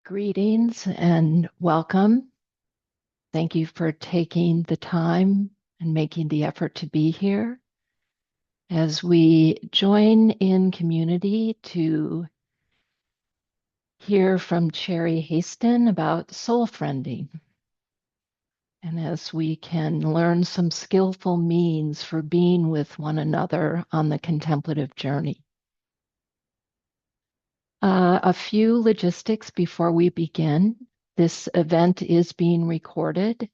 Greetings and welcome. Thank you for taking the time and making the effort to be here as we join in community to hear from Cherry Haisten about soul friending. And as we can learn some skillful means for being with one another on the contemplative journey. A few logistics before we begin. This event is being recorded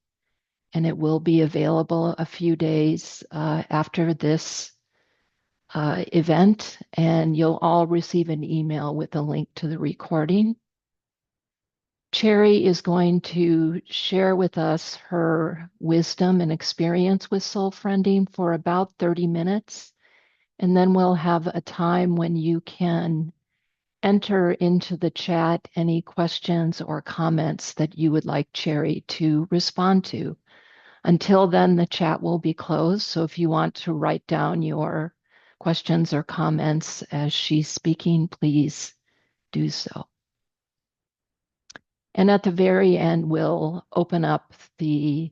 and it will be available a few days after this event, and you'll all receive an email with a link to the recording. Cherry is going to share with us her wisdom and experience with soul friending for about 30 minutes, and then we'll have a time when you can enter into the chat any questions or comments that you would like Cherry to respond to. Until then, the chat will be closed. So if you want to write down your questions or comments as she's speaking, please do so. And at the very end, we'll open up the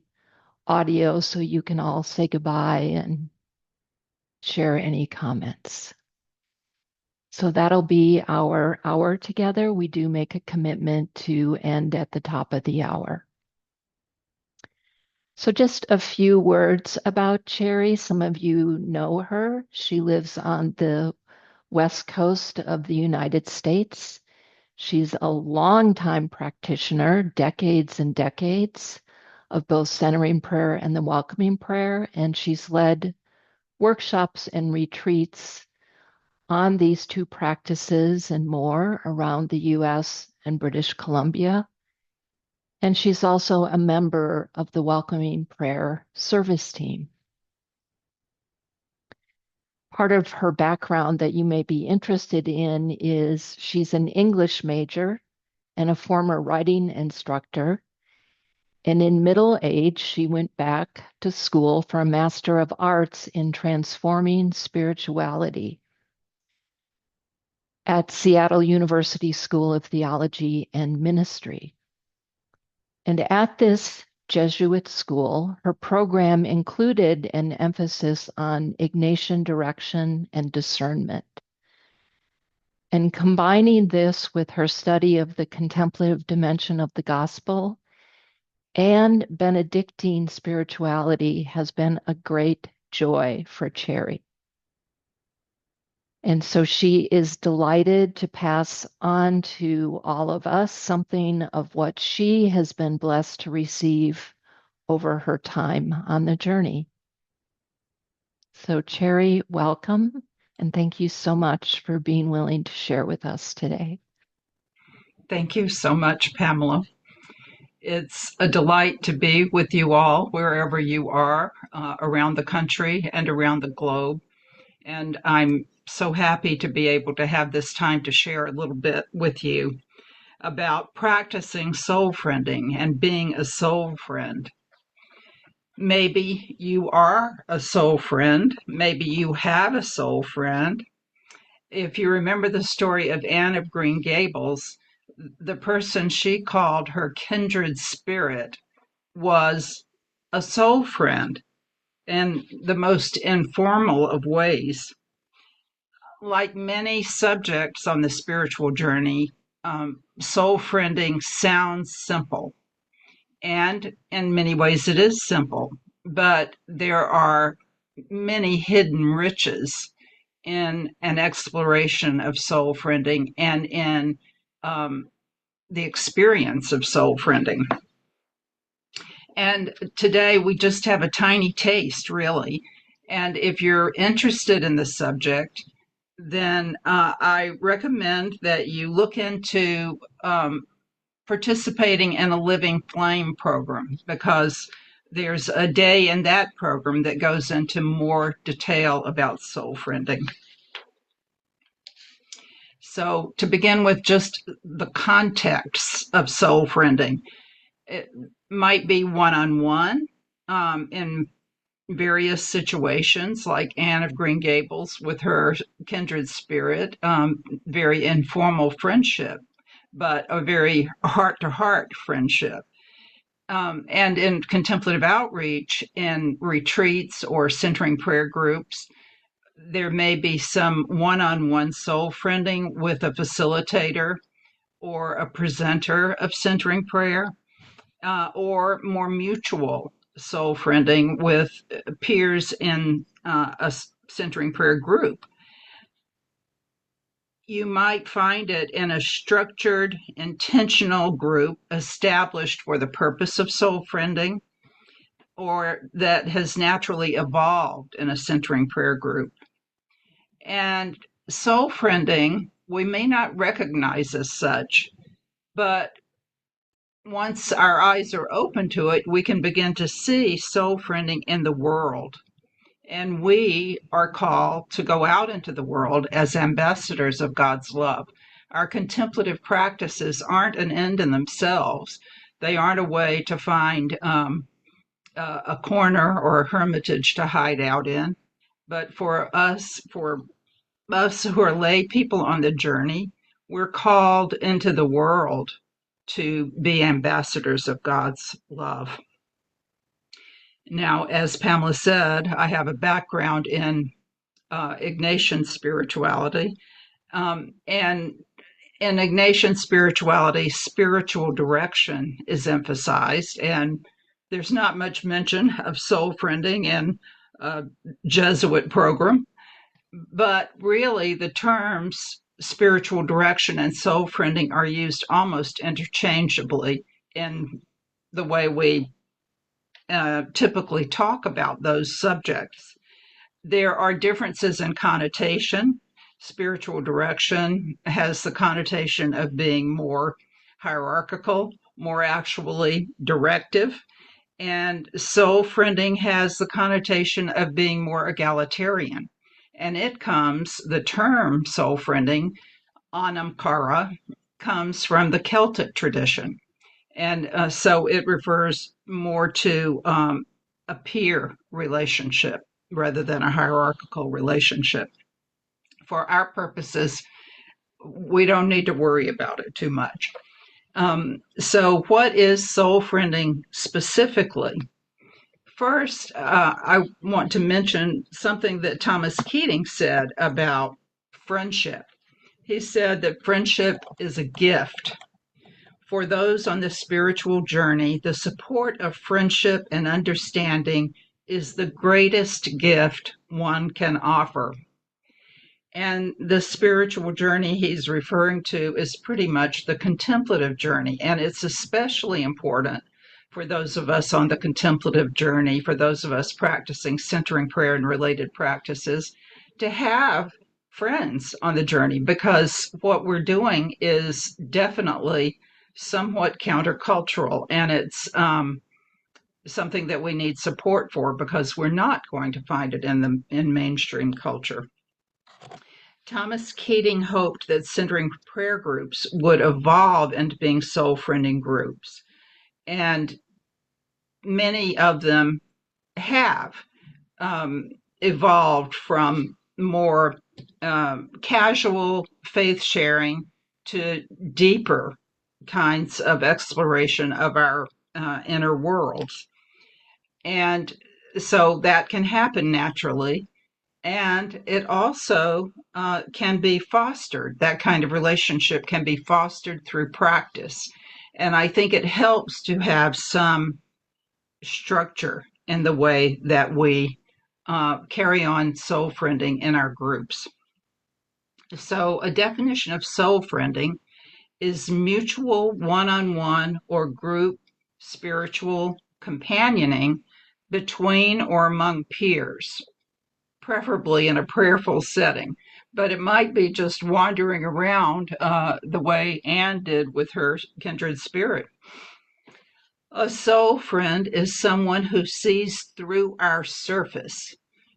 audio so you can all say goodbye and share any comments. So that'll be our hour together. We do make a commitment to end at the top of the hour. So just a few words about Cherry. Some of you know her. She lives on the west coast of the United States. She's a longtime practitioner, decades and decades of both centering prayer and the welcoming prayer. And she's led workshops and retreats on these two practices and more around the US and British Columbia. And she's also a member of the Welcoming Prayer service team. Part of her background that you may be interested in is she's an English major and a former writing instructor. And in middle age, she went back to school for a Master of Arts in Transforming Spirituality at Seattle University School of Theology and Ministry. And at this Jesuit school, her program included an emphasis on Ignatian direction and discernment. And combining this with her study of the contemplative dimension of the gospel and Benedictine spirituality has been a great joy for Cherry. And so she is delighted to pass on to all of us something of what she has been blessed to receive over her time on the journey. So Cherry, welcome, and thank you so much for being willing to share with us today. Thank you so much, Pamela. It's a delight to be with you all wherever you are around the country and around the globe. And I'm so happy to be able to have this time to share a little bit with you about practicing soul friending and being a soul friend. Maybe you are a soul friend. Maybe you have a soul friend. If you remember the story of Anne of Green Gables, the person she called her kindred spirit was a soul friend in the most informal of ways. Like many subjects on the spiritual journey, soul friending sounds simple. And in many ways, it is simple, but there are many hidden riches in an exploration of soul friending and in the experience of soul friending. And today we just have a tiny taste, really. And if you're interested in the subject, then I recommend that you look into participating in a Living Flame program, because there's a day in that program that goes into more detail about soul friending. So to begin with, just the context of soul friending. It might be one-on-one in various situations, like Anne of Green Gables with her kindred spirit, very informal friendship. but a very heart to heart friendship. And in contemplative outreach, in retreats or centering prayer groups, there may be some one on one soul friending with a facilitator or a presenter of centering prayer, or more mutual soul friending with peers in a centering prayer group. You might find it in a structured, intentional group established for the purpose of soul friending, or that has naturally evolved in a centering prayer group. And soul friending, we may not recognize as such, but once our eyes are open to it, we can begin to see soul friending in the world. And we are called to go out into the world as ambassadors of God's love. Our contemplative practices aren't an end in themselves. They aren't a way to find a corner or a hermitage to hide out in. But for us who are lay people on the journey, we're called into the world to be ambassadors of God's love. Now, as Pamela said, I have a background in Ignatian spirituality. And in Ignatian spirituality, spiritual direction is emphasized, and there's not much mention of soul friending in a Jesuit program. But really, the terms spiritual direction and soul friending are used almost interchangeably in the way we typically talk about those subjects. There are differences in connotation. Spiritual direction has the connotation of being more hierarchical, more actually directive. And soul friending has the connotation of being more egalitarian. And the term soul friending, anam, chara, comes from the Celtic tradition. And so it refers more to a peer relationship rather than a hierarchical relationship. For our purposes, we don't need to worry about it too much. So, what is soul friending specifically? First, I want to mention something that Thomas Keating said about friendship. He said that friendship is a gift. For those on the spiritual journey, the support of friendship and understanding is the greatest gift one can offer. And the spiritual journey he's referring to is pretty much the contemplative journey. And it's especially important for those of us on the contemplative journey, for those of us practicing centering prayer and related practices, to have friends on the journey, because what we're doing is definitely somewhat countercultural, and it's something that we need support for because we're not going to find it in mainstream culture. Thomas Keating hoped that centering prayer groups would evolve into being soul friending groups, and many of them have evolved from more casual faith sharing to deeper kinds of exploration of our inner worlds. And so that can happen naturally. And it also can be fostered. That kind of relationship can be fostered through practice. And I think it helps to have some structure in the way that we carry on soul friending in our groups. So, a definition of soul friending is mutual one on one or group spiritual companioning between or among peers, preferably in a prayerful setting. But it might be just wandering around the way Anne did with her kindred spirit. A soul friend is someone who sees through our surface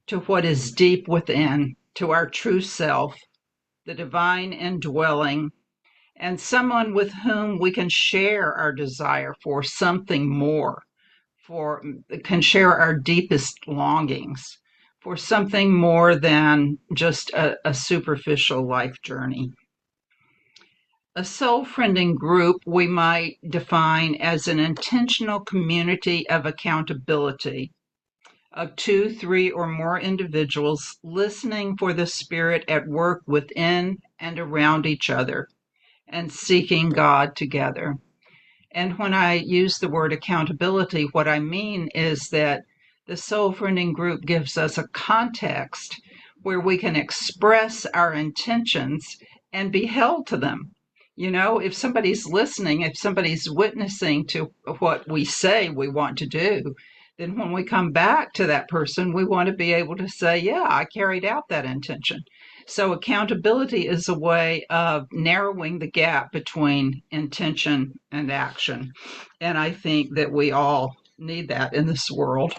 to what is deep within, to our true self, the divine indwelling, and someone with whom we can share our desire for something more, for can share our deepest longings for something more than just a superficial life journey. A soul-friending group we might define as an intentional community of accountability of two, three, or more individuals listening for the Spirit at work within and around each other and seeking God together. And when I use the word accountability, what I mean is that the soul friending group gives us a context where we can express our intentions and be held to them. You know, if somebody's listening, if somebody's witnessing to what we say we want to do, then when we come back to that person, we want to be able to say, yeah, I carried out that intention. So accountability is a way of narrowing the gap between intention and action. And I think that we all need that in this world.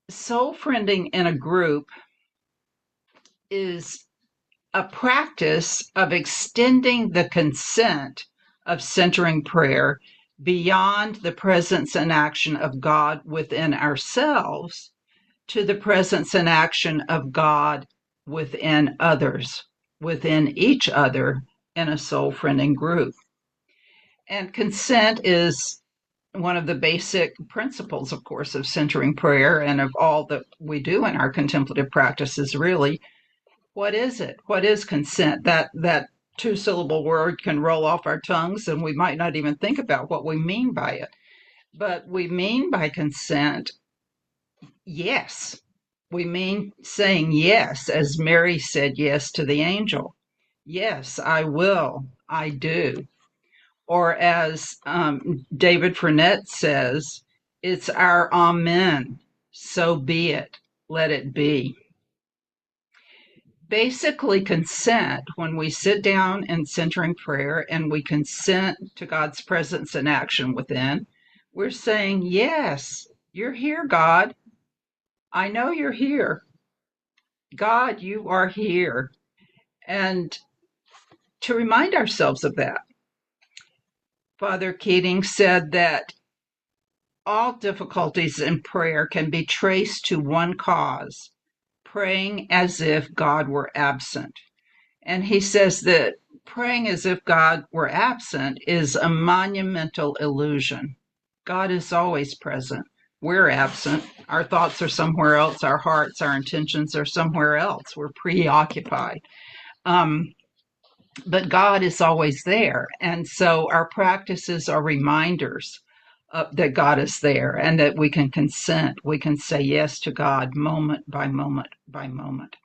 Soul friending in a group is a practice of extending the consent of centering prayer beyond the presence and action of God within ourselves to the presence and action of God within others, within each other in a soul friending group. And consent is one of the basic principles, of course, of centering prayer and of all that we do in our contemplative practices, really. What is it? What is consent? That two-syllable word can roll off our tongues and we might not even think about what we mean by it. But we mean by consent, yes. We mean saying yes, as Mary said yes to the angel. Yes, I will. I do. Or as David Frenette says, it's our amen. So be it. Let it be. Basically, consent, when we sit down in centering prayer and we consent to God's presence and action within, we're saying, yes, you're here, God. I know you're here. God, you are here. And to remind ourselves of that, Father Keating said that all difficulties in prayer can be traced to one cause, praying as if God were absent. And he says that praying as if God were absent is a monumental illusion. God is always present. We're absent. Our thoughts are somewhere else. Our hearts, our intentions are somewhere else. We're preoccupied. But God is always there. And so our practices are reminders that God is there and that we can consent. We can say yes to God moment by moment by moment.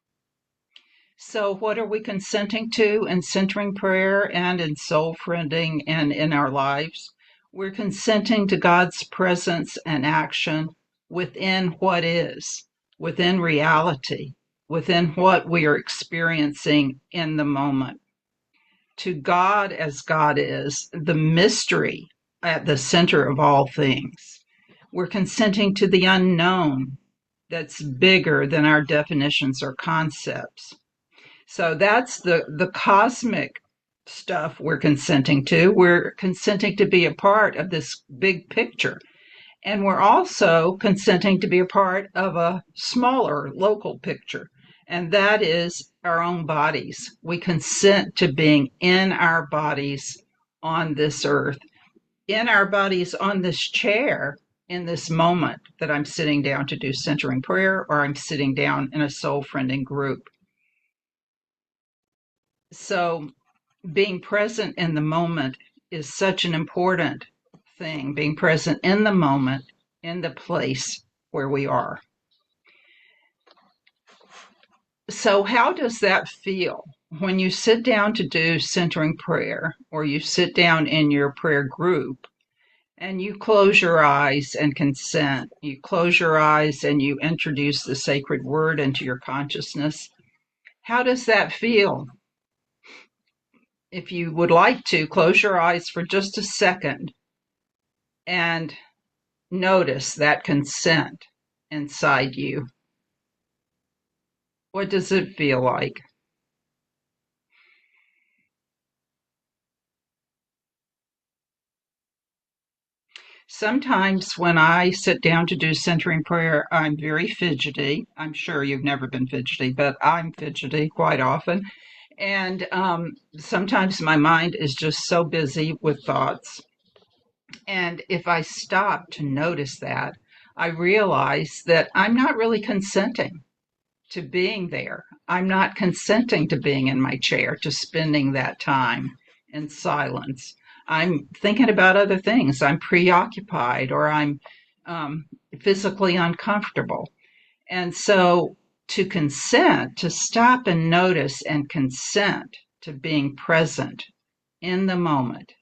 So, what are we consenting to in centering prayer and in soul friending and in our lives? We're consenting to God's presence and action within what is, within reality, within what we are experiencing in the moment. To God as God is, the mystery at the center of all things. We're consenting to the unknown that's bigger than our definitions or concepts. So that's the cosmic stuff we're consenting to. We're consenting to be a part of this big picture. And we're also consenting to be a part of a smaller local picture. And that is our own bodies. We consent to being in our bodies on this earth, in our bodies on this chair, in this moment that I'm sitting down to do centering prayer or I'm sitting down in a soul friending group. So being present in the moment is such an important thing, being present in the moment, in the place where we are. So, how does that feel when you sit down to do centering prayer or you sit down in your prayer group and you close your eyes and consent? You close your eyes and you introduce the sacred word into your consciousness. How does that feel? If you would like to, close your eyes for just a second and notice that consent inside you. What does it feel like? Sometimes when I sit down to do centering prayer, I'm very fidgety. I'm sure you've never been fidgety, but I'm fidgety quite often. And sometimes my mind is just so busy with thoughts. And if I stop to notice that, I realize that I'm not really consenting to being there. I'm not consenting to being in my chair, to spending that time in silence. I'm thinking about other things. I'm preoccupied or I'm um, physically uncomfortable. And so to consent, to stop and notice and consent to being present in the moment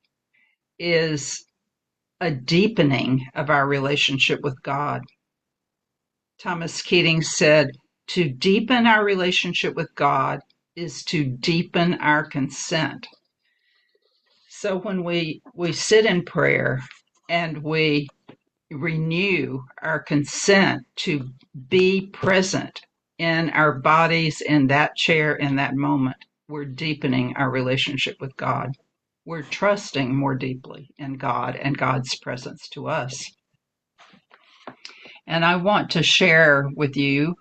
is a deepening of our relationship with God. Thomas Keating said, to deepen our relationship with God is to deepen our consent. So when we sit in prayer and we renew our consent to be present in our bodies, in that chair, in that moment, we're deepening our relationship with God. We're trusting more deeply in God and God's presence to us. And I want to share with you.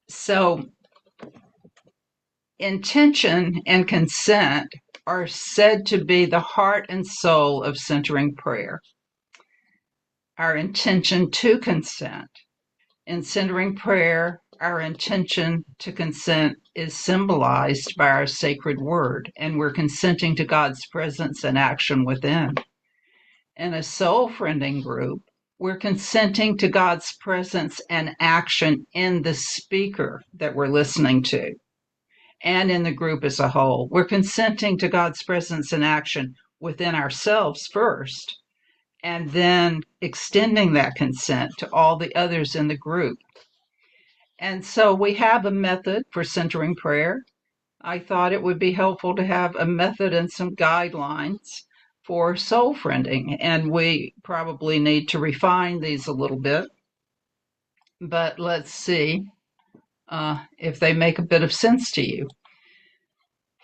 So, intention and consent are said to be the heart and soul of centering prayer. Our intention to consent. In centering prayer, our intention to consent is symbolized by our sacred word, and we're consenting to God's presence and action within. In a soul friending group, we're consenting to God's presence and action in the speaker that we're listening to and in the group as a whole. We're consenting to God's presence and action within ourselves first, and then extending that consent to all the others in the group. And so we have a method for centering prayer. I thought it would be helpful to have a method and some guidelines for soul friending, and we probably need to refine these a little bit. But let's see if they make a bit of sense to you.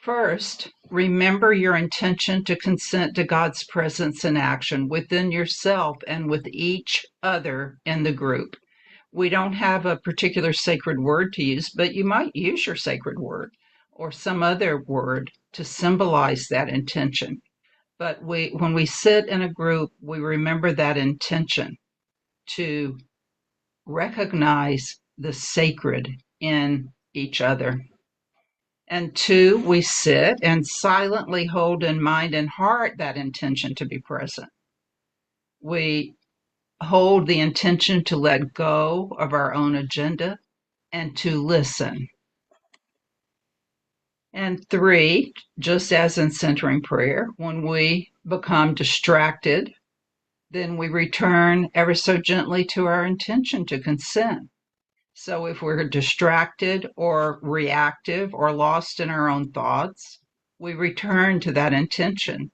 First, remember your intention to consent to God's presence and action within yourself and with each other in the group. We don't have a particular sacred word to use, but you might use your sacred word or some other word to symbolize that intention. But when we sit in a group, we remember that intention to recognize the sacred in each other. And two, we sit and silently hold in mind and heart that intention to be present. We hold the intention to let go of our own agenda and to listen. And three, just as in centering prayer, when we become distracted, then we return ever so gently to our intention to consent. So if we're distracted or reactive or lost in our own thoughts, we return to that intention.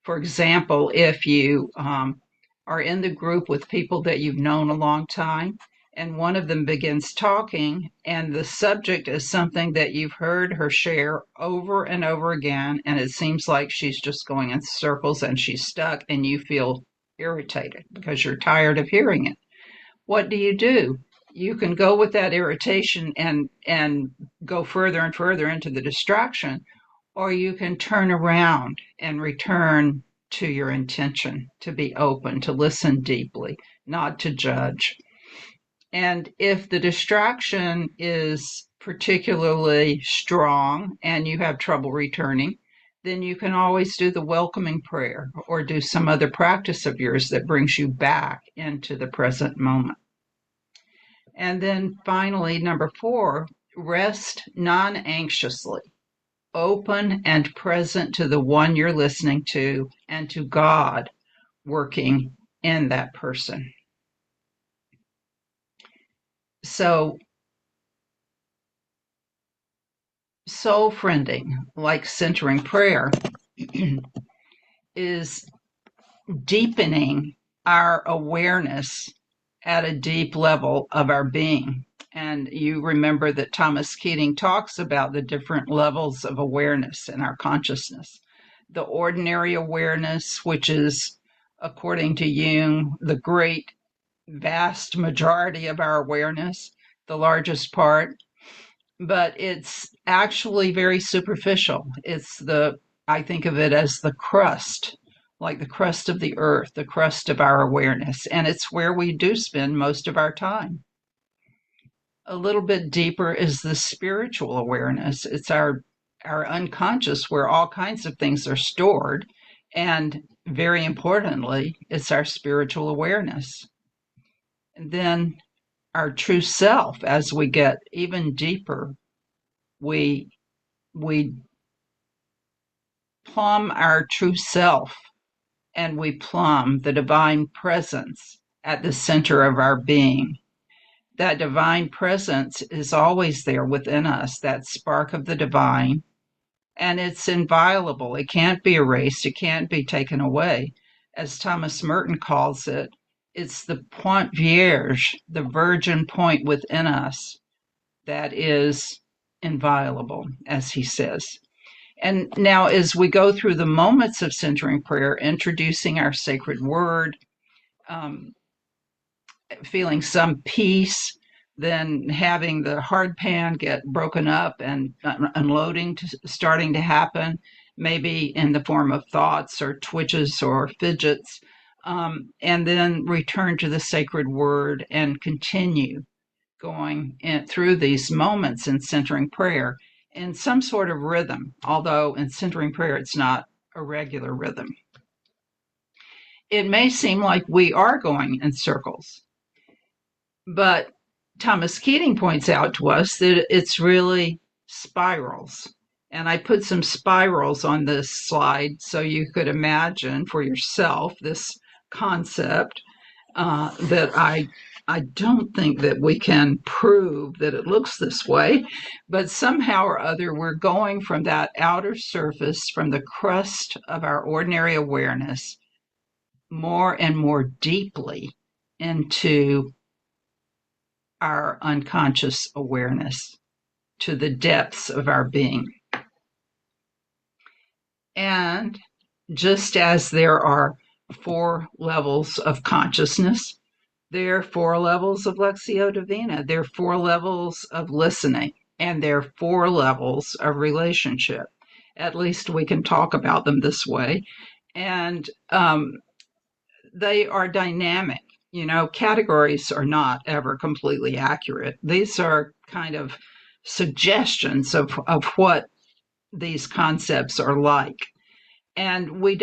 For example, if you are in the group with people that you've known a long time, and one of them begins talking, and the subject is something that you've heard her share over and over again, and it seems like she's just going in circles and she's stuck, and you feel irritated because you're tired of hearing it. What do? You can go with that irritation and go further and further into the distraction, or you can turn around and return to your intention to be open, to listen deeply, not to judge. And if the distraction is particularly strong and you have trouble returning, then you can always do the welcoming prayer or do some other practice of yours that brings you back into the present moment. And then finally, number 4, rest non anxiously, open and present to the one you're listening to and to God working in that person. So, soul friending, like centering prayer, is deepening our awareness at a deep level of our being. And you remember that Thomas Keating talks about the different levels of awareness in our consciousness. The ordinary awareness, which is, according to Jung, the great vast majority of our awareness, the largest part. but it's actually very superficial. I think of it as the crust, like the crust of the earth, the crust of our awareness. And it's where we do spend most of our time. A little bit deeper is the spiritual awareness. It's our unconscious where all kinds of things are stored. And very importantly, it's our spiritual awareness. And then our true self, as we get even deeper, we we plumb our true self and we plumb the divine presence at the center of our being. That divine presence is always there within us, that spark of the divine, and it's inviolable. It can't be erased, it can't be taken away. As Thomas Merton calls it, it's the point vierge, the virgin point within us that is inviolable, as he says. And now, as we go through the moments of centering prayer, introducing our sacred word, um, feeling some peace, then having the hard pan get broken up and unloading starting to happen, maybe in the form of thoughts or twitches or fidgets, and then return to the sacred word and continue going through these moments in centering prayer in some sort of rhythm, although in centering prayer it's not a regular rhythm. It may seem like we are going in circles, but Thomas Keating points out to us that it's really spirals. And I put some spirals on this slide so you could imagine for yourself this concept that I don't think that we can prove that it looks this way, but somehow or other we're going from that outer surface, from the crust of our ordinary awareness, more and more deeply into our unconscious awareness, to the depths of our being. And just as there are 4 levels of consciousness, there are 4 levels of Lectio Divina. There are 4 levels of listening, and there are 4 levels of relationship. At least we can talk about them this way. And they are dynamic. You know, categories are not ever completely accurate. These are kind of suggestions of what these concepts are like. And we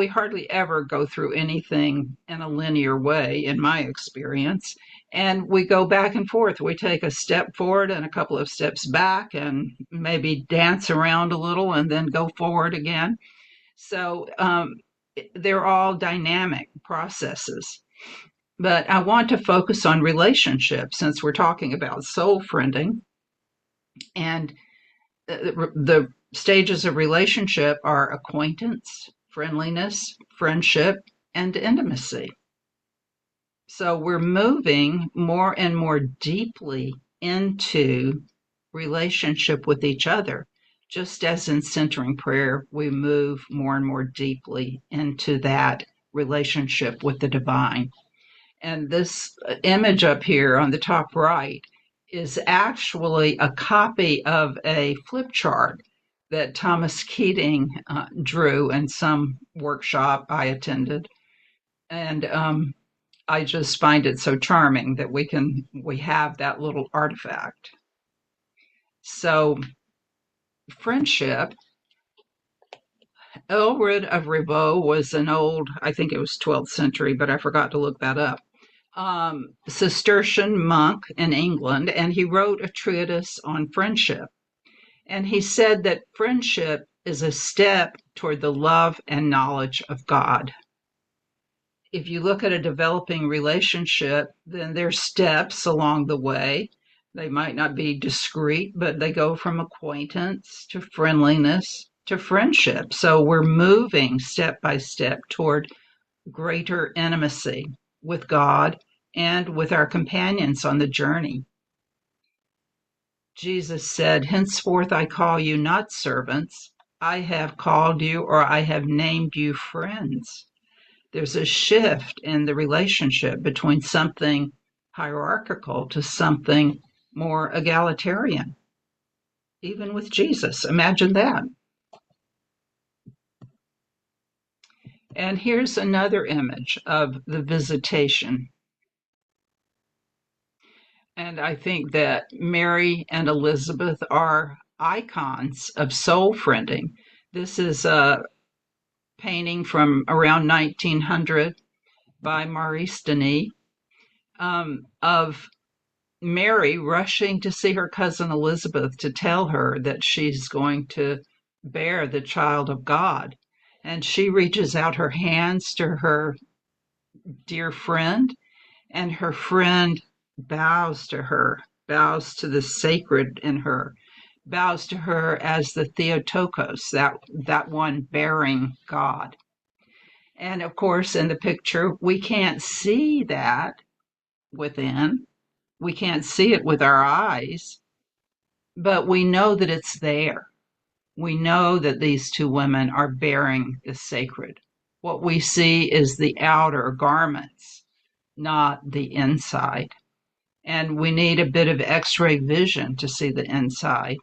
hardly ever go through anything in a linear way, in my experience. And we go back and forth. We take a step forward and a couple of steps back and maybe dance around a little and then go forward again. So they're all dynamic processes. But I want to focus on relationships since we're talking about soul friending. And the stages of relationship are acquaintance, friendliness, friendship, and intimacy. So we're moving more and more deeply into relationship with each other. Just as in centering prayer, we move more and more deeply into that relationship with the divine. And this image up here on the top right is actually a copy of a flip chart that Thomas Keating drew in some workshop I attended. And I just find it so charming that we have that little artifact. So friendship, Elred of Ribot was an old, I think it was 12th century, but I forgot to look that up, Cistercian monk in England, and he wrote a treatise on friendship. And he said that friendship is a step toward the love and knowledge of God. If you look at a developing relationship, then there's steps along the way. They might not be discrete, but they go from acquaintance to friendliness to friendship. So we're moving step by step toward greater intimacy with God and with our companions on the journey. Jesus said, "Henceforth I call you not servants, I have called you, or I have named you friends." There's a shift in the relationship between something hierarchical to something more egalitarian. even with Jesus. Imagine that. And here's another image of the visitation. And I think that Mary and Elizabeth are icons of soul friending. This is a painting from around 1900 by Maurice Denis, of Mary rushing to see her cousin Elizabeth to tell her that she's going to bear the child of God. And she reaches out her hands to her dear friend, and her friend bows to her, bows to the sacred in her, bows to her as the Theotokos, that one bearing God. And of course, in the picture, we can't see that within. We can't see it with our eyes, but we know that it's there. We know that these two women are bearing the sacred. What we see is the outer garments, not the inside. And we need a bit of x-ray vision to see the inside,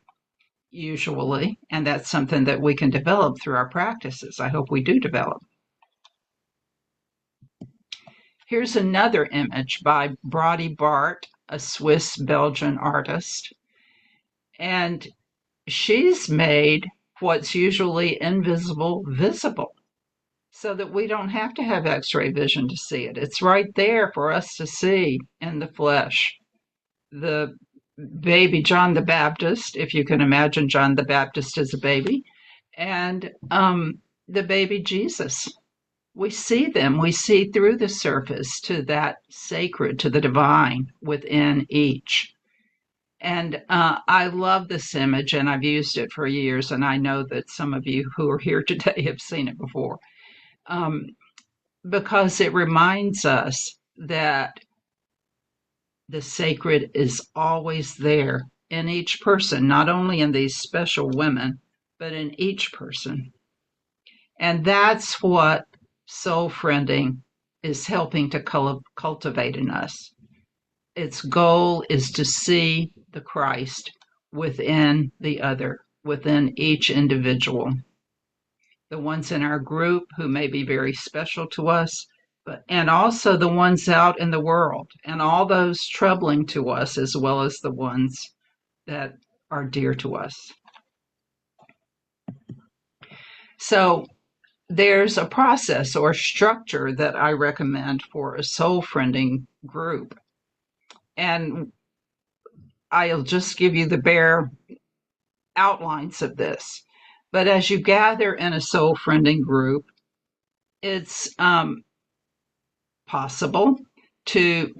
usually. And that's something that we can develop through our practices. I hope we do develop. Here's another image by Brody Bart, a Swiss-Belgian artist. And she's made what's usually invisible visible so that we don't have to have x-ray vision to see it. It's right there for us to see in the flesh. The baby John the Baptist, if you can imagine John the Baptist as a baby, and the baby Jesus. We see them. We see through the surface to that sacred, to the divine within each. And I love this image, and I've used it for years, and I know that some of you who are here today have seen it before, because it reminds us that the sacred is always there in each person, not only in these special women, but in each person. And that's what soul friending is helping to cultivate in us. Its goal is to see the Christ within the other, within each individual. The ones in our group who may be very special to us, and also the ones out in the world, and all those troubling to us, as well as the ones that are dear to us. So there's a process or structure that I recommend for a soul friending group. And I'll just give you the bare outlines of this. But as you gather in a soul friending group, it's possible to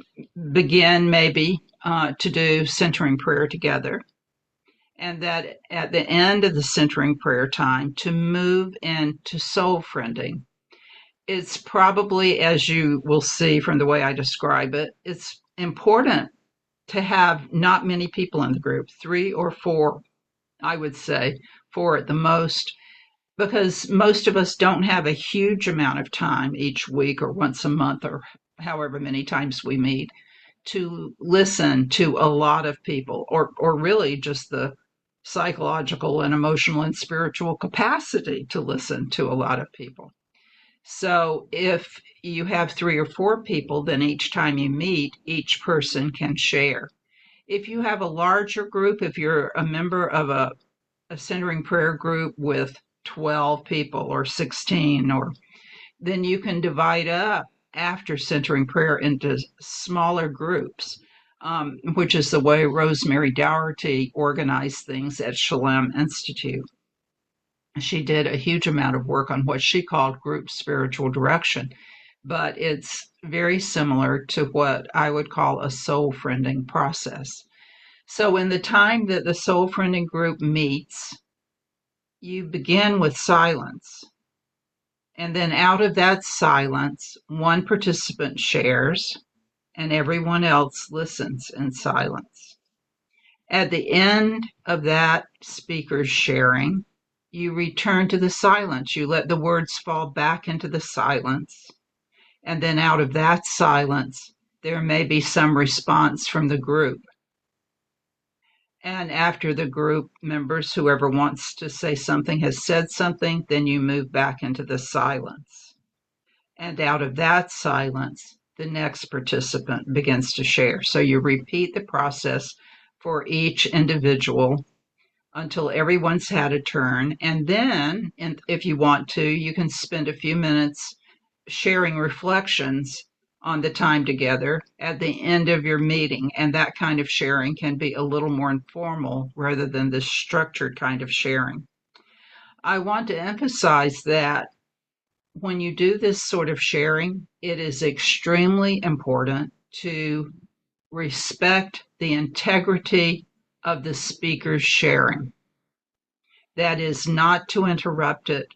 begin maybe to do centering prayer together. And that at the end of the centering prayer time, to move into soul friending. It's probably, as you will see from the way I describe it, it's important to have not many people in the group, 3 or 4, I would say, 4 at the most, because most of us don't have a huge amount of time each week or once a month or however many times we meet to listen to a lot of people, or really just the psychological and emotional and spiritual capacity to listen to a lot of people. So if you have 3 or 4 people, then each time you meet, each person can share. If you have a larger group, if you're a member of a centering prayer group with 12 people or 16, or then you can divide up after centering prayer into smaller groups, which is the way Rosemary Dougherty organized things at Shalem Institute. She did a huge amount of work on what she called group spiritual direction, but it's very similar to what I would call a soul friending process. So in the time that the soul friending group meets, you begin with silence. And then out of that silence, one participant shares and everyone else listens in silence. At the end of that speaker's sharing, you return to the silence. You let the words fall back into the silence. And then out of that silence, there may be some response from the group. And after the group members, whoever wants to say something has said something, then you move back into the silence. And out of that silence, the next participant begins to share. So you repeat the process for each individual until everyone's had a turn. And then, if you want to, you can spend a few minutes sharing reflections on the time together at the end of your meeting. And that kind of sharing can be a little more informal rather than the structured kind of sharing. I want to emphasize that when you do this sort of sharing, it is extremely important to respect the integrity of the speaker's sharing. That is, not to interrupt it,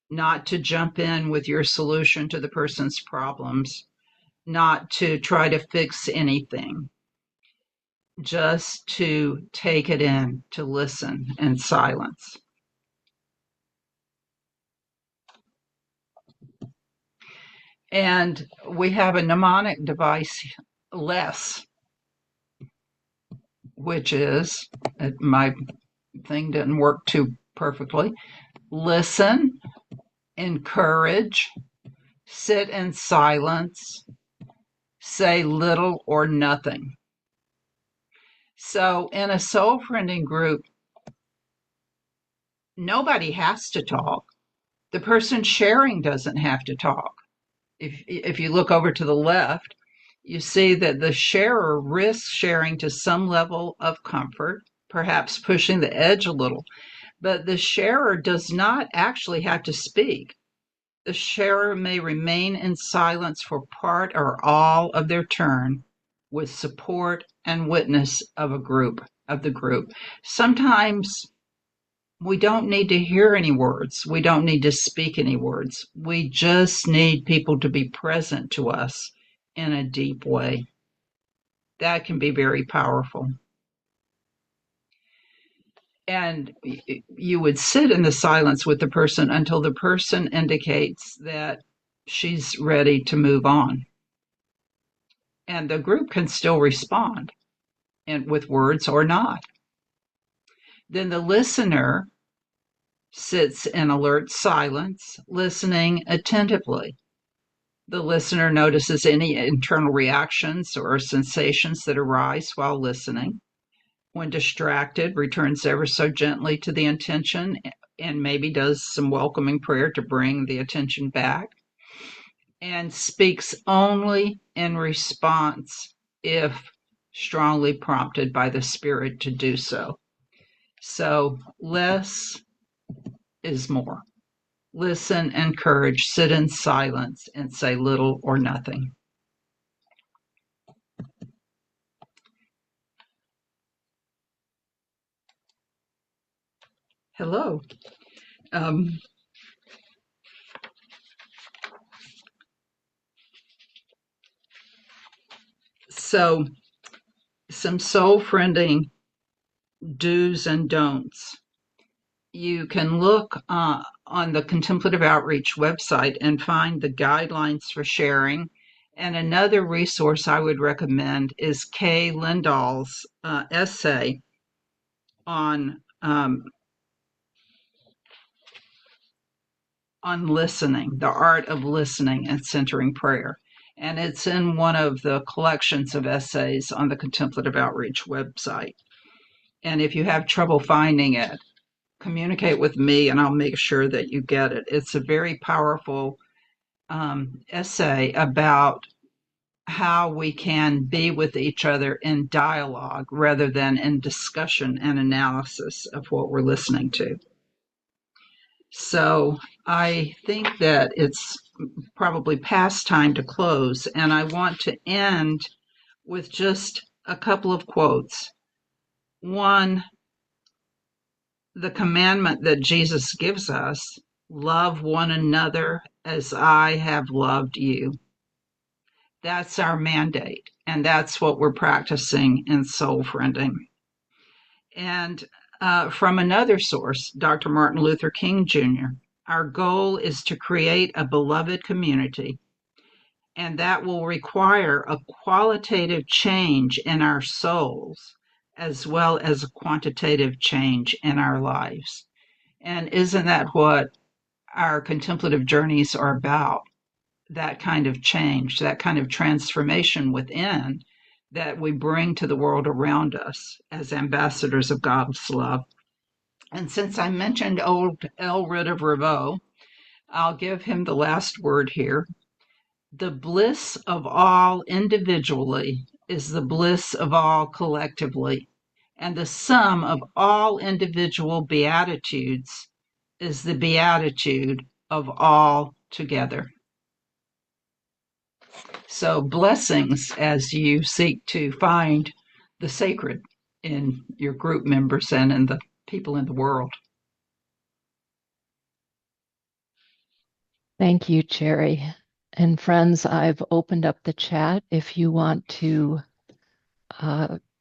not to jump in with your solution to the person's problems, not to try to fix anything, just to take it in, to listen in silence. And we have a mnemonic device, less, which is, my thing didn't work too perfectly. Listen, encourage, sit in silence, say little or nothing. So in a soul friending group, nobody has to talk. The person sharing doesn't have to talk. If you look over to the left, you see that the sharer risks sharing to some level of comfort, perhaps pushing the edge a little, but the sharer does not actually have to speak. The sharer may remain in silence for part or all of their turn with support and witness of the group. Sometimes we don't need to hear any words. We don't need to speak any words. We just need people to be present to us in a deep way. That can be very powerful. And you would sit in the silence with the person until the person indicates that she's ready to move on. And the group can still respond with words or not. Then the listener sits in alert silence, listening attentively. The listener notices any internal reactions or sensations that arise while listening. When distracted, returns ever so gently to the intention and maybe does some welcoming prayer to bring the attention back, and speaks only in response if strongly prompted by the Spirit to do so. So less is more. Listen, encourage, sit in silence, and say little or nothing. Hello. Um, so, some soul friending do's and don'ts. You can look on the Contemplative Outreach website and find the guidelines for sharing. And another resource I would recommend is Kay Lindahl's essay on listening, the art of listening and centering prayer. And it's in one of the collections of essays on the Contemplative Outreach website. And if you have trouble finding it, communicate with me and I'll make sure that you get it. It's a very powerful essay about how we can be with each other in dialogue rather than in discussion and analysis of what we're listening to. So I think that it's probably past time to close, and I want to end with just a couple of quotes. One, the commandment that Jesus gives us, love one another as I have loved you. That's our mandate, and that's what we're practicing in soul friending. And from another source, Dr. Martin Luther King Jr., our goal is to create a beloved community, and that will require a qualitative change in our souls as well as a quantitative change in our lives. And isn't that what our contemplative journeys are about? That kind of change, that kind of transformation within that we bring to the world around us as ambassadors of God's love. And since I mentioned old Elred of Ravoux, I'll give him the last word here. The bliss of all individually is the bliss of all collectively, and the sum of all individual beatitudes is the beatitude of all together. So, blessings as you seek to find the sacred in your group members and in the people in the world. Thank you, Cherry. And friends, I've opened up the chat if you want to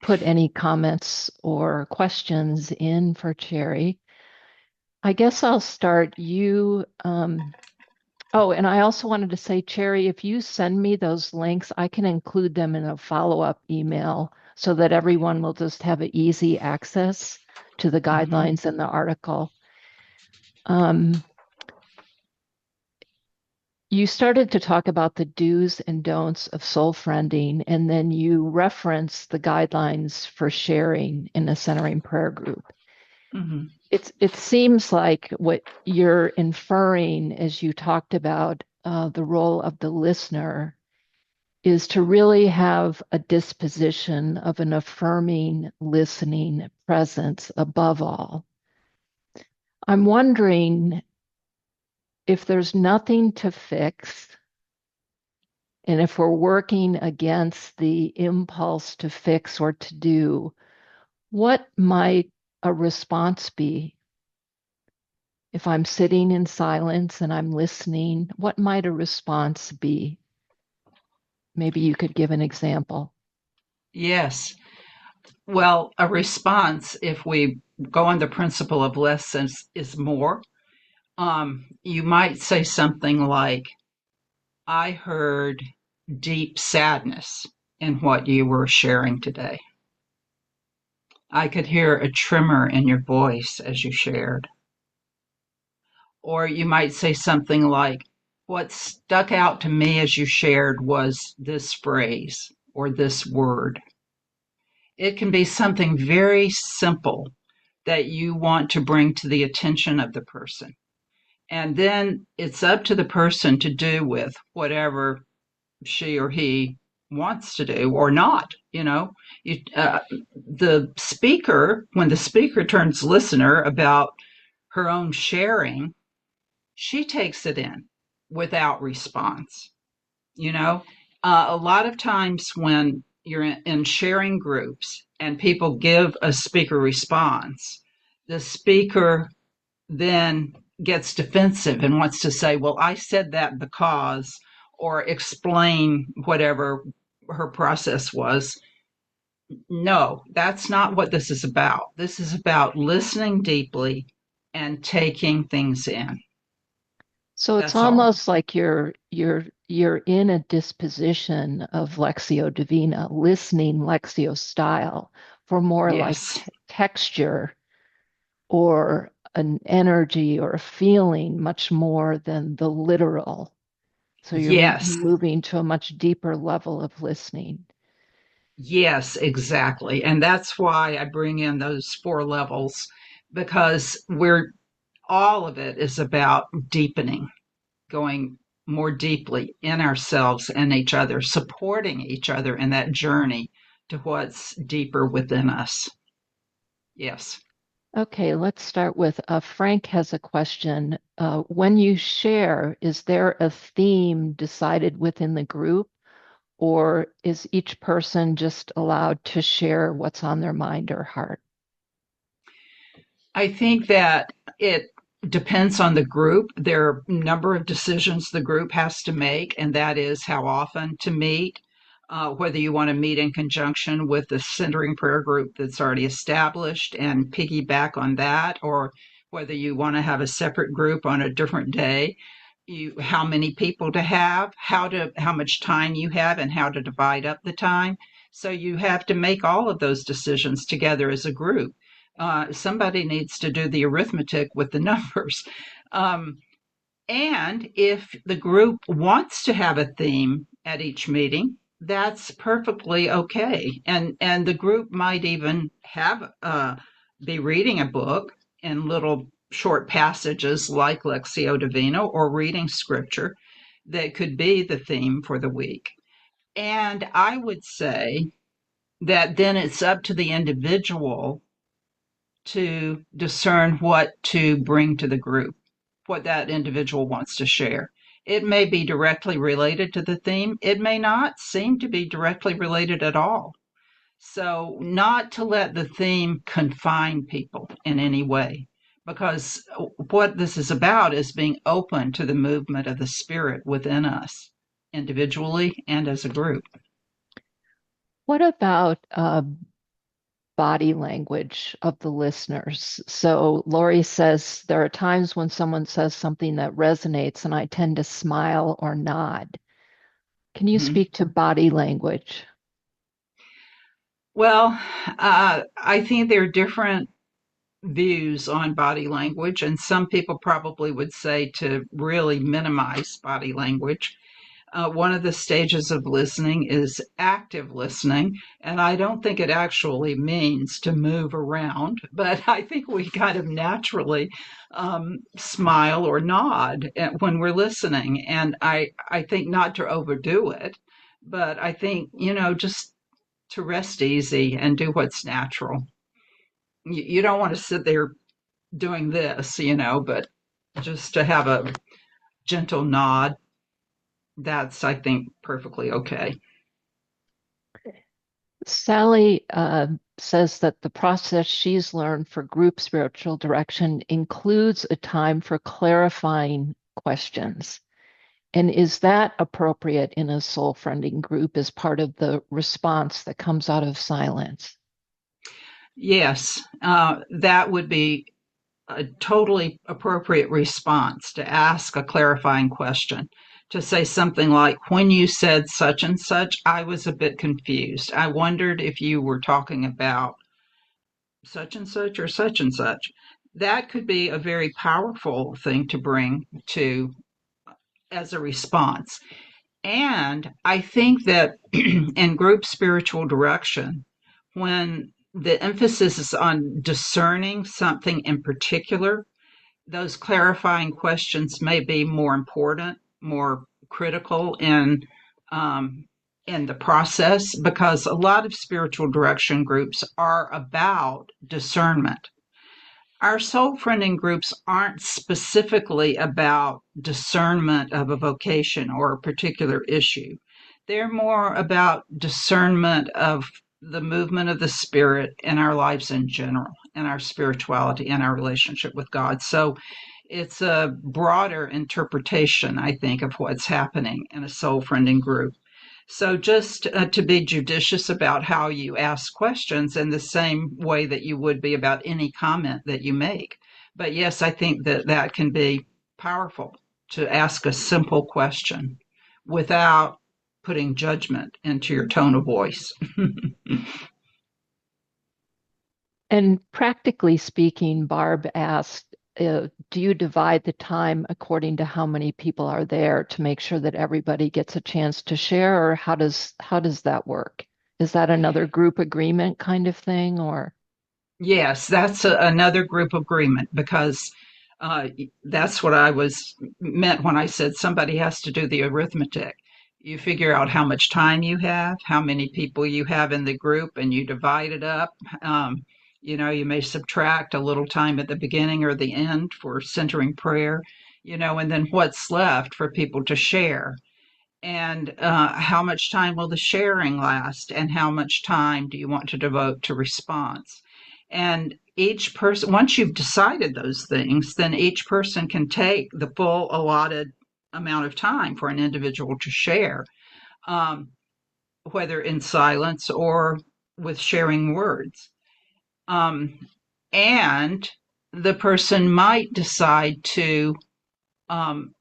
put any comments or questions in for Cherry. I guess I'll start you. Oh, and I also wanted to say, Cherry, if you send me those links, I can include them in a follow-up email so that everyone will just have easy access to the Mm-hmm. guidelines in the article. Um, you started to talk about the do's and don'ts of soul friending, and then you referenced the guidelines for sharing in a centering prayer group. Mm-hmm. It seems like what you're inferring as you talked about the role of the listener is to really have a disposition of an affirming, listening presence above all. I'm wondering if there's nothing to fix, and if we're working against the impulse to fix or to do, what might a response be? If I'm sitting in silence and I'm listening, what might a response be? Maybe you could give an example. Yes. Well, a response, if we go on the principle of less is more, you might say something like, I heard deep sadness in what you were sharing today. I could hear a tremor in your voice as you shared. Or you might say something like, what stuck out to me as you shared was this phrase or this word. It can be something very simple that you want to bring to the attention of the person. And then it's up to the person to do with whatever she or he wants to do or not. The speaker, when the speaker turns listener about her own sharing, she takes it in without response. You know, a lot of times when you're in sharing groups and people give a speaker response, the speaker then gets defensive and wants to say, well, I said that because, or explain whatever her process was. No, that's not what this is about. This is about listening deeply and taking things in. So it's That's all. almost like you're in a disposition of Lectio Divina, listening Lectio style for more like Yes. texture or an energy or a feeling much more than the literal. So you're Yes. moving to a much deeper level of listening. Yes, exactly. And that's why I bring in those four levels because we're all of it is about deepening, going more deeply in ourselves and each other, supporting each other in that journey to what's deeper within us. Yes. Okay, let's start with Frank has a question. When you share, is there a theme decided within the group, or is each person just allowed to share what's on their mind or heart? I think that it depends on the group. There are a number of decisions the group has to make, and that is how often to meet, whether you want to meet in conjunction with the centering prayer group that's already established and piggyback on that, or whether you want to have a separate group on a different day. How many people to have, how much time you have, and how to divide up the time. So you have to make all of those decisions together as a group. Somebody needs to do the arithmetic with the numbers. Um, and if the group wants to have a theme at each meeting, that's perfectly okay. And the group might even have be reading a book in little short passages like Lectio Divina or reading scripture that could be the theme for the week. And I would say that then it's up to the individual to discern what to bring to the group, what that individual wants to share. It may be directly related to the theme, it may not seem to be directly related at all. So, not to let the theme confine people in any way, because what this is about is being open to the movement of the Spirit within us, individually and as a group. What about body language of the listeners? So Lori says there are times when someone says something that resonates and I tend to smile or nod. Can you Mhm. speak to body language? Well, I think there are different views on body language, and some people probably would say to really minimize body language. One of the stages of listening is active listening, and I don't think it actually means to move around, but I think we kind of naturally smile or nod when we're listening, and I think not to overdo it, but I think just to rest easy and do what's natural. You don't want to sit there doing this, but just to have a gentle nod, that's, I think, perfectly okay. Sally says that the process she's learned for group spiritual direction includes a time for clarifying questions. And is that appropriate in a soul friending group as part of the response that comes out of silence? Yes, that would be a totally appropriate response to ask a clarifying question. To say something like, when you said such and such, I was a bit confused. I wondered if you were talking about such and such or such and such. That could be a very powerful thing to bring to as a response. And I think that in group spiritual direction, when the emphasis is on discerning something in particular, those clarifying questions may be more important, more critical um, in the process, because a lot of spiritual direction groups are about discernment. Our soul friending groups aren't specifically about discernment of a vocation or a particular issue. They're more about discernment of the movement of the spirit in our lives in general, and our spirituality and our relationship with God. So it's a broader interpretation, I think, of what's happening in a soul friending group. So just to be judicious about how you ask questions in the same way that you would be about any comment that you make. But yes, I think that that can be powerful to ask a simple question without putting judgment into your tone of voice. And practically speaking, Barb asked, do you divide the time according to how many people are there to make sure that everybody gets a chance to share, or how does that work? Is that another group agreement kind of thing, or? Yes, that's another group agreement, because uh, that's what I was meant when I said somebody has to do the arithmetic. You figure out how much time you have, how many people you have in the group, and you divide it up. Um, you may subtract a little time at the beginning or the end for centering prayer, and then what's left for people to share. And how much time will the sharing last, and how much time do you want to devote to response? And each person, once you've decided those things, then each person can take the full allotted amount of time for an individual to share, um, whether in silence or with sharing words. Um, and the person might decide um,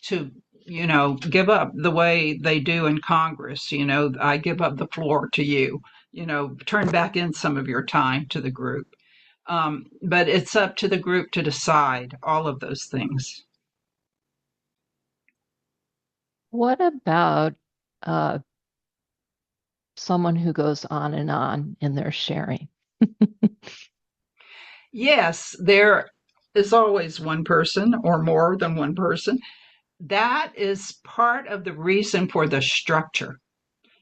to give up the way they do in Congress. I give up the floor to you. Turn back in some of your time to the group. But it's up to the group to decide all of those things. What about uh, someone who goes on in their sharing? Yes, there is always one person or more than one person. That is part of the reason for the structure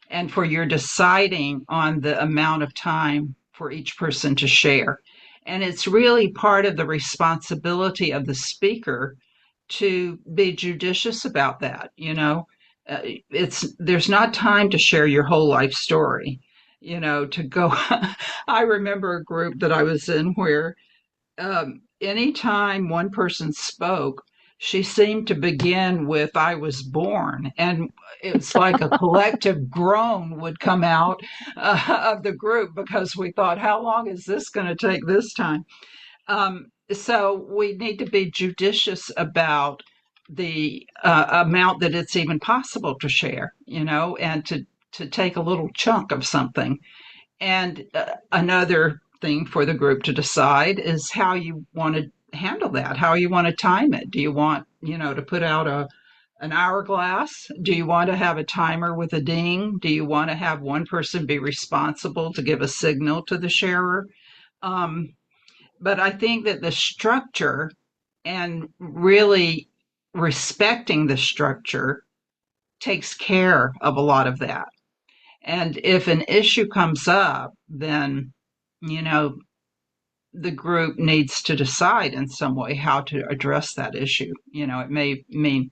and for your deciding on the amount of time for each person to share. And it's really part of the responsibility of the speaker to be judicious about that. It's there's not time to share your whole life story. To go. I remember a group that I was in where anytime one person spoke, she seemed to begin with "I was born," and it's like a collective groan would come out of the group because we thought, "How long is this going to take this time?" So we need to be judicious about the amount that it's even possible to share, and to take a little chunk of something. And another thing for the group to decide is how you want to handle that, how you want to time it. Do you want, to put out an hourglass? Do you want to have a timer with a ding? Do you want to have one person be responsible to give a signal to the sharer? Um, but I think that the structure and really respecting the structure takes care of a lot of that. And if an issue comes up, then, you know, the group needs to decide in some way how to address that issue. It may mean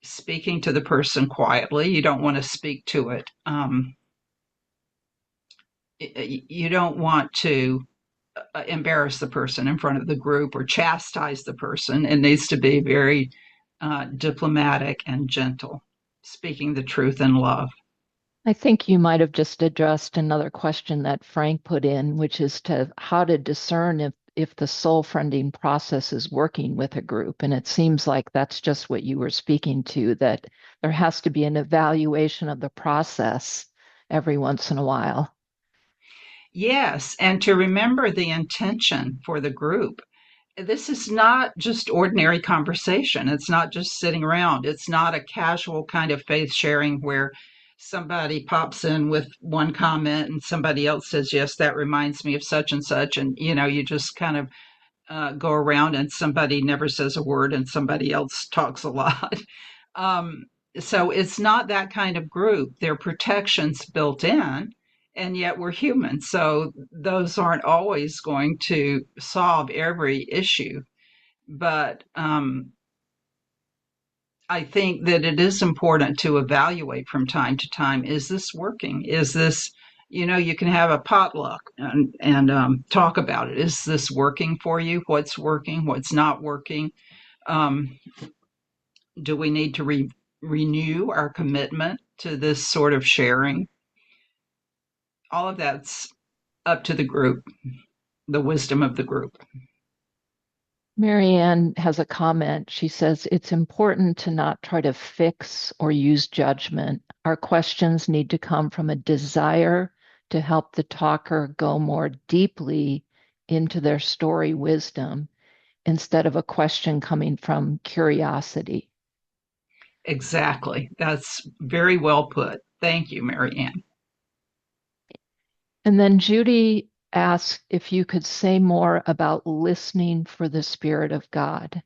speaking to the person quietly. You don't want to speak to it. You don't want to embarrass the person in front of the group or chastise the person. It needs to be very diplomatic and gentle, speaking the truth in love. I think you might have just addressed another question that Frank put in, which is to how to discern if the soul friending process is working with a group. And it seems like that's just what you were speaking to, that there has to be an evaluation of the process every once in a while. Yes, and to remember the intention for the group. This is not just ordinary conversation. It's not just sitting around. It's not a casual kind of faith sharing where somebody pops in with one comment and somebody else says, "Yes, that reminds me of such and such." And, you just kind of go around and somebody never says a word and somebody else talks a lot. um, so it's not that kind of group. There are protections built in, and yet we're human. So those aren't always going to solve every issue. But I think that it is important to evaluate from time to time, is this working? Is this, you can have a potluck and talk about it. Is this working for you? What's working? What's not working? Um, do we need to renew our commitment to this sort of sharing? All of that's up to the group, the wisdom of the group. Marianne has a comment. She says, it's important to not try to fix or use judgment. Our questions need to come from a desire to help the talker go more deeply into their story wisdom instead of a question coming from curiosity. Exactly. That's very well put. Thank you, Mary Ann. And then Judy asked if you could say more about listening for the Spirit of God.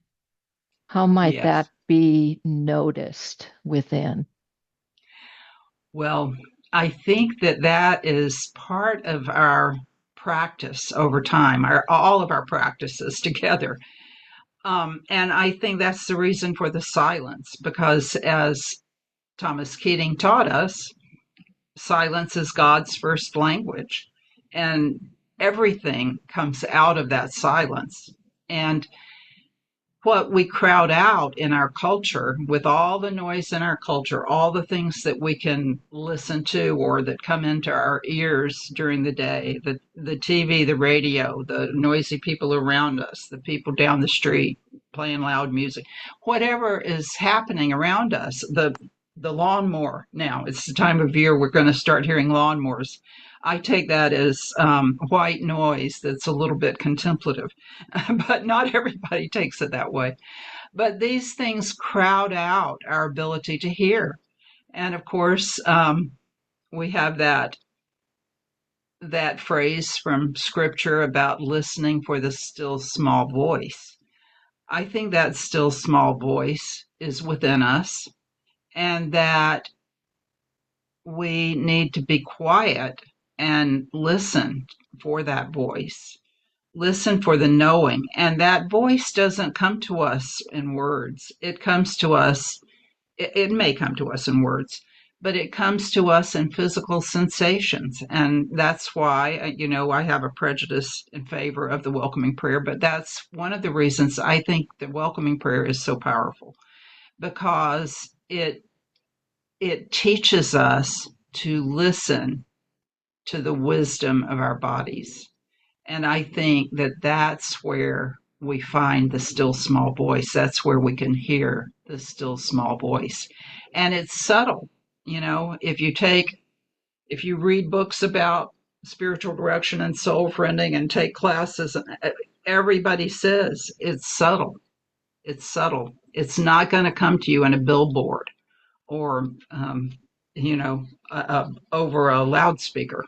How might Yes. that be noticed within? Well, I think that that is part of our practice over time, all of our practices together. And I think that's the reason for the silence, because as Thomas Keating taught us, silence is God's first language. And everything comes out of that silence. And what we crowd out in our culture, with all the noise in our culture, all the things that we can listen to or that come into our ears during the day, the TV, the radio, the noisy people around us, the people down the street, playing loud music, whatever is happening around us. The lawnmower now, it's the time of year we're going to start hearing lawnmowers. I take that as white noise that's a little bit contemplative, but not everybody takes it that way. But these things crowd out our ability to hear. And of course, we have that phrase from scripture about listening for the still small voice. I think that still small voice is within us, and that we need to be quiet and listen for that voice. Listen for the knowing. And that voice doesn't come to us in words. It comes to us, it may come to us in words, but it comes to us in physical sensations. And that's why, I have a prejudice in favor of the welcoming prayer, but that's one of the reasons I think the welcoming prayer is so powerful, because it teaches us to listen to the wisdom of our bodies. And I think that that's where we find the still small voice. That's where we can hear the still small voice. And it's subtle. If you read books about spiritual direction and soul friending and take classes, everybody says it's subtle. It's subtle. It's not going to come to you in a billboard or, over a loudspeaker.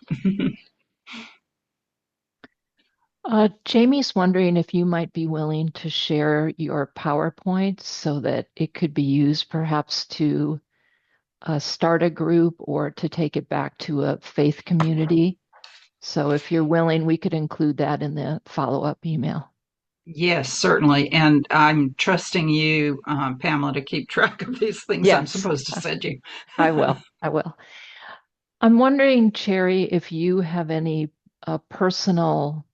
Jamie's wondering if you might be willing to share your PowerPoint so that it could be used perhaps to start a group or to take it back to a faith community. So if you're willing, we could include that in the follow-up email. Yes, certainly. And I'm trusting you, Pamela, to keep track of these things I'm Yes, supposed to send you. I will. I will. I'm wondering, Cherry, if you have any personal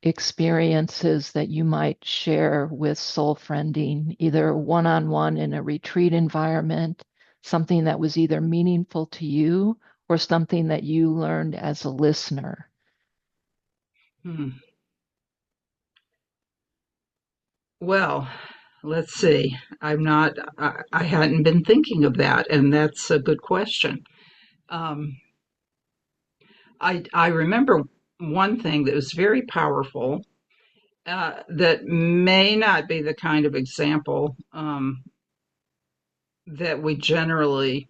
experiences that you might share with soul friending, either one-on-one in a retreat environment, something that was either meaningful to you or something that you learned as a listener. Hmm. Well, let's see. I hadn't been thinking of that, and that's a good question. Um, I remember one thing that was very powerful, that may not be the kind of example that we generally,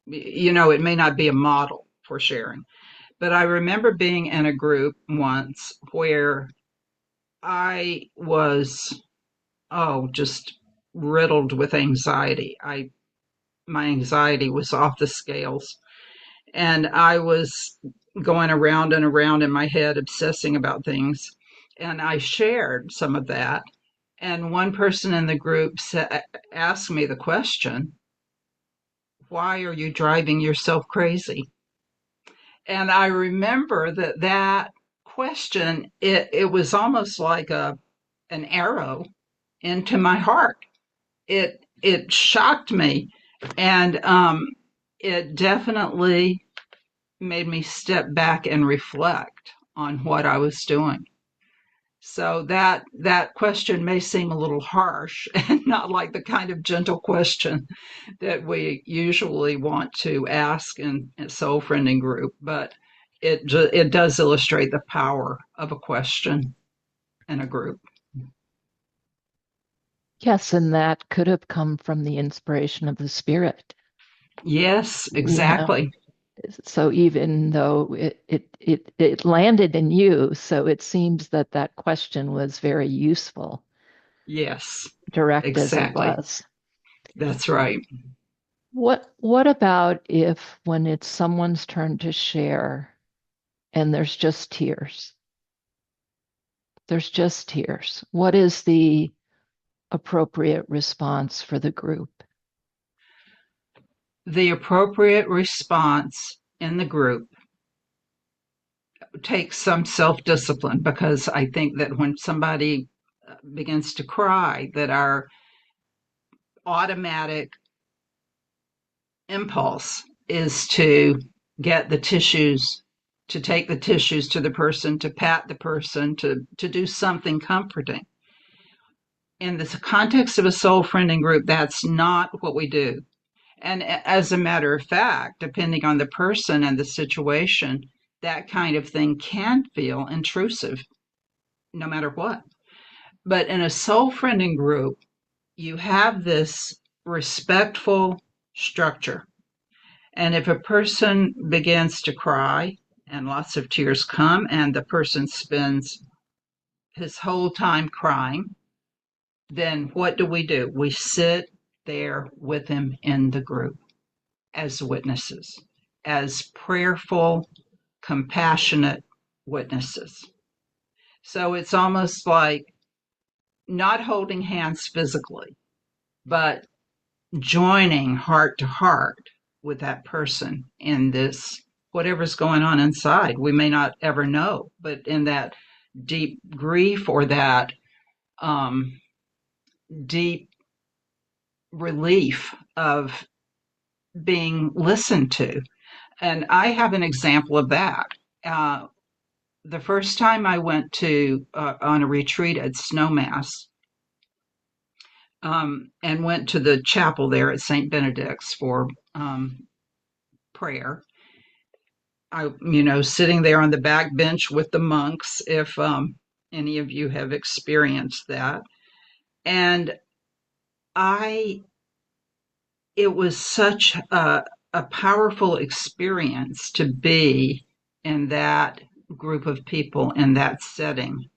it may not be a model for sharing. But I remember being in a group once where I was, just riddled with anxiety. My anxiety was off the scales, and I was going around and around in my head, obsessing about things. And I shared some of that. And one person in the group asked me the question, "Why are you driving yourself crazy?" And I remember that question, it was almost like an arrow into my heart. It shocked me, and it definitely made me step back and reflect on what I was doing. So that question may seem a little harsh and not like the kind of gentle question that we usually want to ask in a soul friending group, but it does illustrate the power of a question in a group. Yes, and that could have come from the inspiration of the spirit, Yes, you know. exactly. So even though it landed in you, so it seems that that question was very useful, Yes, direct as it exactly. was. That's right. What about if when it's someone's turn to share and there's just tears? There's just tears. What is the appropriate response for the group? The appropriate response in the group takes some self-discipline, because I think that when somebody begins to cry, that our automatic impulse is to get the tissues, to take the tissues to the person, to pat the person, to do something comforting. in the context of a soul friending group, that's not what we do. And as a matter of fact, depending on the person and the situation, that kind of thing can feel intrusive no matter what. But in a soul friending group, you have this respectful structure. And if a person begins to cry and lots of tears come, and the person spends his whole time crying, then what do? We sit there with him in the group as witnesses, as prayerful, compassionate witnesses. So it's almost like not holding hands physically, but joining heart to heart with that person in this, whatever's going on inside. We may not ever know, but in that deep grief or that um, deep relief of being listened to. And I have an example of that. Uh, the first time I went to on a retreat at Snowmass, and went to the chapel there at St. Benedict's for prayer. Sitting there on the back bench with the monks, if any of you have experienced that. And I, it was such a powerful experience to be in that group of people in that setting.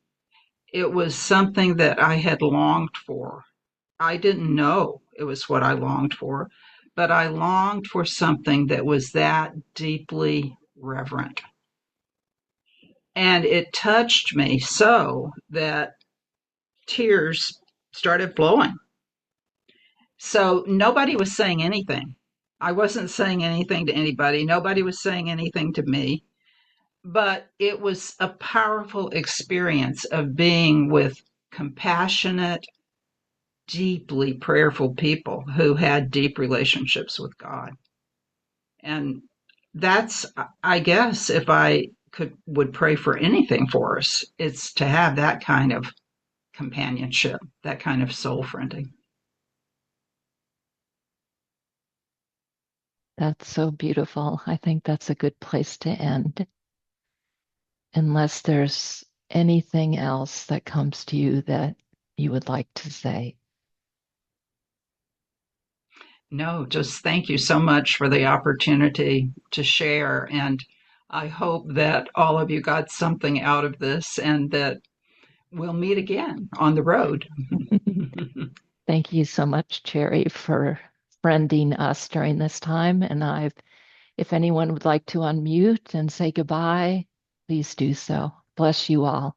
It was something that I had longed for. I didn't know it was what I longed for, but I longed for something that was that deeply reverent. And it touched me so that tears started flowing. So nobody was saying anything. I wasn't saying anything to anybody. Nobody was saying anything to me. But it was a powerful experience of being with compassionate, deeply prayerful people who had deep relationships with God. And that's, I guess, if I would pray for anything for us, it's to have that kind of companionship, that kind of soul friending. That's so beautiful. I think that's a good place to end, unless there's anything else that comes to you that you would like to say. No, just thank you so much for the opportunity to share. And I hope that all of you got something out of this and that we'll meet again on the road. Thank you so much, Cherry, for friending us during this time. And if anyone would like to unmute and say goodbye, please do so. Bless you all.